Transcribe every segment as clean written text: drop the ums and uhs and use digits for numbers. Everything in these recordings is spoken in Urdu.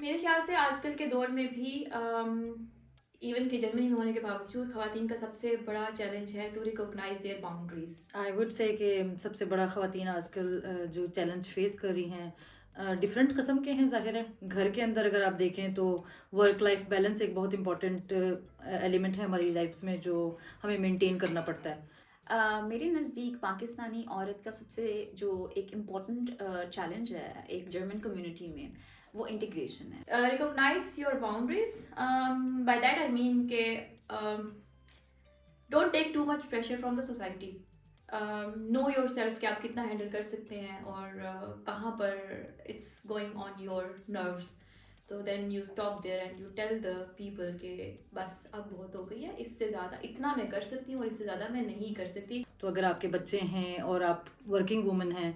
میرے خیال سے آج کل کے دور میں بھی ایون کہ جرمنی میں ہونے کے باوجود خواتین کا سب سے بڑا چیلنج ہے to recognise their boundaries. I would say کہ سب سے بڑا خواتین آج کل جو چیلنج فیس کر رہی ہیں ڈفرینٹ قسم کے ہیں. ظاہر ہے گھر کے اندر اگر آپ دیکھیں تو ورک لائف بیلنس ایک بہت امپورٹنٹ ایلیمنٹ ہے ہماری لائف میں جو ہمیں مینٹین کرنا پڑتا ہے. میرے نزدیک پاکستانی عورت کا سب سے جو ایک امپورٹنٹ چیلنج ہے ایک جرمن کمیونٹی میں وہ انٹیگریشن ہے. Recognise your boundaries by that I mean کہ don't take too much pressure from the society. Know yourself کہ آپ کتنا ہینڈل کر سکتے ہیں اور کہاں پر it's going on your nerves. تو then you stop there and you tell the people کہ بس اب بہت ہو گئی ہے, اس سے زیادہ اتنا میں کر سکتی ہوں اور اس سے زیادہ میں نہیں کر سکتی. تو اگر آپ کے بچے ہیں اور آپ ورکنگ وومن ہیں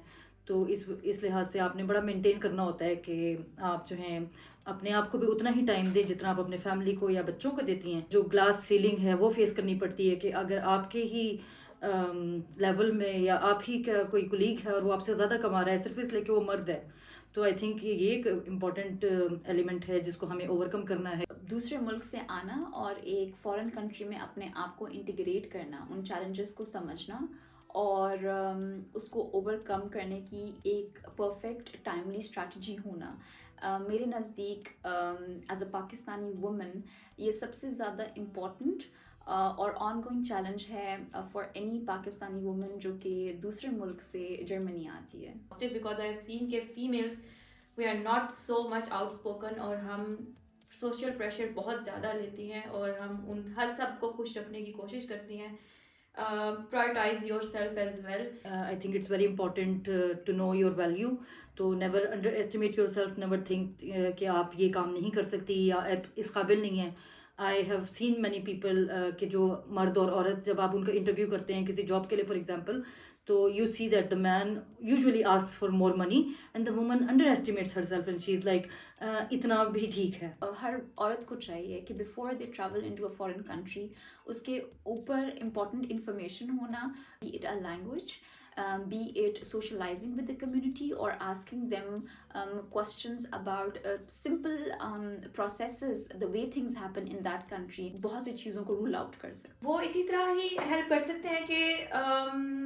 تو اس لحاظ سے آپ نے بڑا مینٹین کرنا ہوتا ہے کہ آپ جو ہیں اپنے آپ کو بھی اتنا ہی ٹائم دیں جتنا آپ اپنے فیملی کو یا بچوں کو دیتی ہیں. جو گلاس سیلنگ ہے وہ فیس کرنی پڑتی ہے کہ اگر آپ کے ہی لیول میں یا آپ ہی کا کوئی کولیگ ہے اور وہ آپ سے زیادہ کما رہا ہے صرف اس لیے کہ وہ مرد ہے, تو آئی تھنک یہ ایک امپورٹنٹ ایلیمنٹ ہے جس کو ہمیں اوور کم کرنا ہے. دوسرے ملک سے آنا اور ایک فارن کنٹری میں اپنے آپ کو انٹیگریٹ کرنا, ان چیلنجز کو سمجھنا اور اس کو اوور کم کرنے کی ایک پرفیکٹ ٹائملی اسٹریٹجی ہونا, میرے نزدیک ایز اے پاکستانی وومن یہ سب سے زیادہ امپورٹنٹ اور آن گوئنگ چیلنج ہے فار اینی پاکستانی وومن جو کہ دوسرے ملک سے جرمنی آتی ہے. بیکاز آئی ہیو سین کہ families we are not so much outspoken اور ہم سوشل پریشر بہت زیادہ لیتی ہیں اور ہم ان ہر سب کو خوش رکھنے کی کوشش کرتی ہیں. prioritize yourself as well. I think it's very important to know your value. تو never underestimate yourself, never think کہ آپ یہ کام نہیں کر سکتی یا آپ اس قابل نہیں ہیں. I have seen many people کہ جو مرد اور عورت جب آپ ان کا انٹرویو کرتے ہیں کسی جاب کے لیے فار ایگزامپل, تو you see that the man usually asks for more money and the woman underestimates herself and she's like اتنا بھی ٹھیک ہے. ہر عورت کو چاہیے کہ before they travel into a foreign country اس کے اوپر امپورٹنٹ انفارمیشن ہونا, be it a language, be it socializing with the community or asking them questions about simple processes, the way things happen in that country. بہت سی چیزوں کو رول آؤٹ کر سکتے. وہ اسی طرح ہی ہیلپ کر سکتے ہیں کہ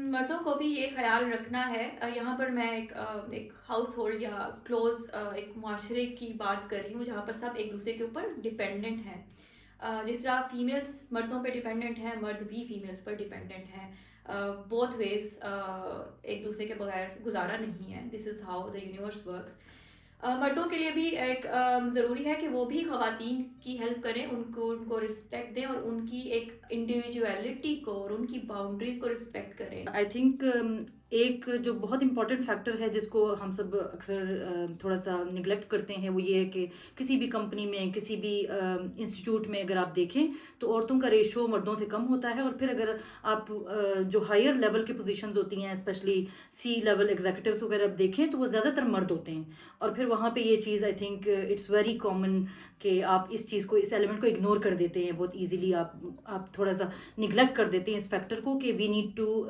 مردوں کو بھی یہ خیال رکھنا ہے. یہاں پر میں ایک ہاؤس ہولڈ یا کلوز ایک معاشرے کی بات کر رہی ہوں جہاں پر سب ایک دوسرے کے اوپر ڈپینڈنٹ ہیں. جس طرح فیمیلس مردوں پہ ڈپینڈنٹ ہیں, مرد بھی فیمیلس پر ڈپینڈنٹ ہیں. بوتھ ویز ایک دوسرے کے بغیر گزارا نہیں ہے. This is how the universe works. مردوں کے لیے بھی ایک ضروری ہے کہ وہ بھی خواتین کی ہیلپ کریں, ان کو رسپیکٹ دیں اور ان کی ایک انڈیویجویلٹی کو اور ان کی باؤنڈریز کو رسپیکٹ کریں. آئی تھنک ایک جو بہت امپورٹنٹ فیکٹر ہے جس کو ہم سب اکثر تھوڑا سا نگلیکٹ کرتے ہیں وہ یہ ہے کہ کسی بھی کمپنی میں کسی بھی انسٹیٹیوٹ میں اگر آپ دیکھیں تو عورتوں کا ریشو مردوں سے کم ہوتا ہے, اور پھر اگر آپ جو ہائر لیول کی پوزیشنز ہوتی ہیں اسپیشلی سی لیول ایگزیکٹوس وغیرہ آپ دیکھیں تو وہ زیادہ تر مرد ہوتے ہیں, اور پھر وہاں پہ یہ چیز I think it's very common کہ آپ اس چیز کو اس ایلیمنٹ کو اگنور کر دیتے ہیں بہت ایزیلی. آپ تھوڑا سا نگلیکٹ کر دیتے ہیں اس فیکٹر کو کہ we need to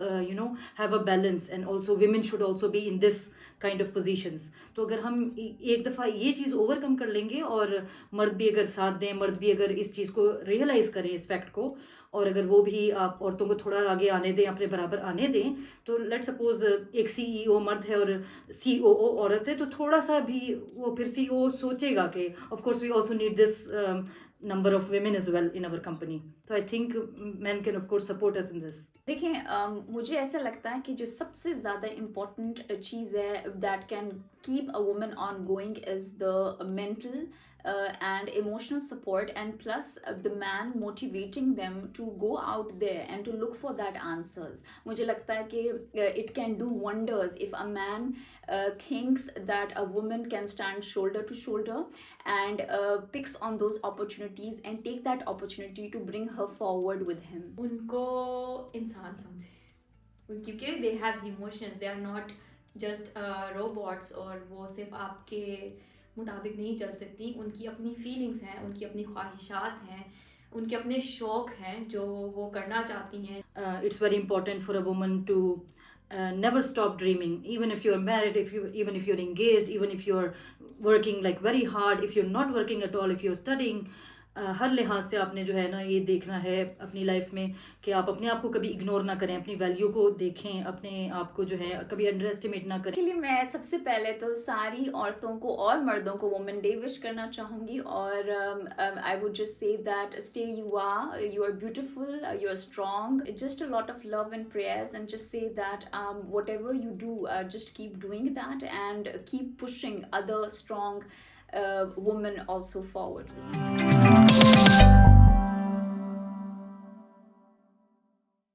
have a balance and also women should also be in this kind of positions. تو اگر ہم ایک دفعہ یہ چیز اوور کم کر لیں گے اور مرد بھی اگر ساتھ دیں, مرد بھی اگر اس چیز کو ریئلائز کریں اس فیکٹ کو, اور اگر وہ بھی آپ عورتوں کو تھوڑا آگے آنے دیں, اپنے برابر آنے دیں, تو لیٹ سپوز ایک سی ای او مرد ہے اور سی او او عورت ہے, تو تھوڑا سا بھی وہ پھر سی او سوچے گا کہ of course we also need this number of women as well in our company. So I think men can of course support us in this. دیکھیں مجھے ایسا لگتا ہے کہ جو سب سے زیادہ امپورٹنٹ چیز ہے that can keep a woman on going is the mental and emotional support and plus the man motivating them to go out there and to look for that answers. مجھے لگتا ہے کہ it can do wonders if a man thinks that a woman can stand shoulder to shoulder and picks on those opportunities and take that opportunity to bring her forward with him. ان کو انسان سمجھے کیونکہ they have emotions, they are not just robots اور وہ صرف آپ کے مطابق نہیں چل سکتی. ان کی اپنی فیلنگس ہیں, ان کی اپنی خواہشات ہیں, ان کے اپنے شوق ہیں جو وہ کرنا چاہتی ہیں. It's very important for a woman to never stop dreaming, even if you're married, even if you're engaged, even if you're working like very hard, if you're not working at all, if you're studying. ہر لحاظ سے آپ نے جو ہے نا یہ دیکھنا ہے اپنی لائف میں کہ آپ اپنے آپ کو کبھی اگنور نہ کریں, اپنی ویلیو کو دیکھیں, اپنے آپ کو جو ہے کبھی انڈر ایسٹیمیٹ نہ کریں. کے لیے میں سب سے پہلے تو ساری عورتوں کو اور مردوں کو وومن ڈے وش کرنا چاہوں گی, اور I would just say that stay you are beautiful, you are strong, just a lot of love and prayers, and just say that whatever you do just keep doing that and keep pushing other strong women also forward.